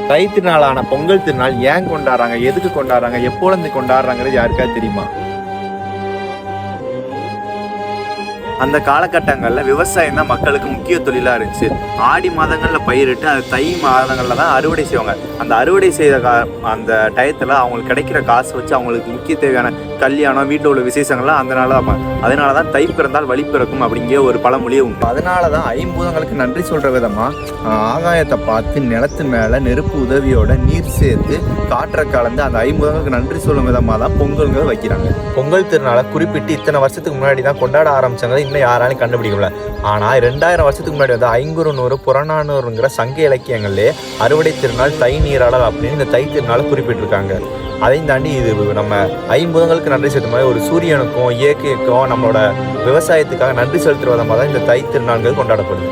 தை திருநாளான பொங்கல் திருநாள் ஏன் கொண்டாடுறாங்க, எதுக்கு கொண்டாடுறாங்க, எப்போலேருந்து கொண்டாடுறாங்கிறது யாருக்காவது தெரியுமா? அந்த காலகட்டங்களில் விவசாயம் தான் மக்களுக்கு முக்கிய தொழிலாக இருந்துச்சு. ஆடி மாதங்களில் பயிரிட்டு அது தை மாதங்களில் தான் அறுவடை செய்வாங்க. அந்த அறுவடை செய்த அந்த டயத்தில் அவங்களுக்கு கிடைக்கிற காசு வச்சு அவங்களுக்கு முக்கிய தேவையான கல்யாணம், வீட்டில் உள்ள விசேஷங்கள்லாம் அதனால தான் தை பிறந்தால் வழி பிறக்கும் அப்படிங்கிற ஒரு பழமொழியே உண்டு. அதனால தான் ஐம்பூதங்களுக்கு நன்றி சொல்கிற விதமாக ஆகாயத்தை பார்த்து நிலத்து மேலே நெருப்பு உதவியோட நீர் சேர்த்து காற்றை கலந்து அந்த ஐம்பூதங்களுக்கு நன்றி சொல்லும் விதமாக தான் பொங்கல்கள் வைக்கிறாங்க. பொங்கல் திருநாளை குறிப்பிட்டு இத்தனை வருஷத்துக்கு முன்னாடி தான் கொண்டாட ஆரம்பிச்சாங்க. இன்னும் யாராலையும் கண்டுபிடிக்கல. ஆனால் 2000 வருஷத்துக்கு முன்னாடி வந்து 500 புறநானூறுங்கிற சங்க இலக்கியங்கள்லேயே அறுவடை திருநாள் தை நீராடல் அப்படின்னு இந்த தை திருநாளை குறிப்பிட்டிருக்காங்க. அதையும் தாண்டி இது நம்ம ஐம்பூதங்களுக்கு நன்றி செலுத்தும் மாதிரி ஒரு சூரியனுக்கும் இயற்கைக்கும் நம்மளோட விவசாயத்துக்காக நன்றி செலுத்துற விதமாக தான் இந்த தை திருநாள்கள் கொண்டாடப்படுது.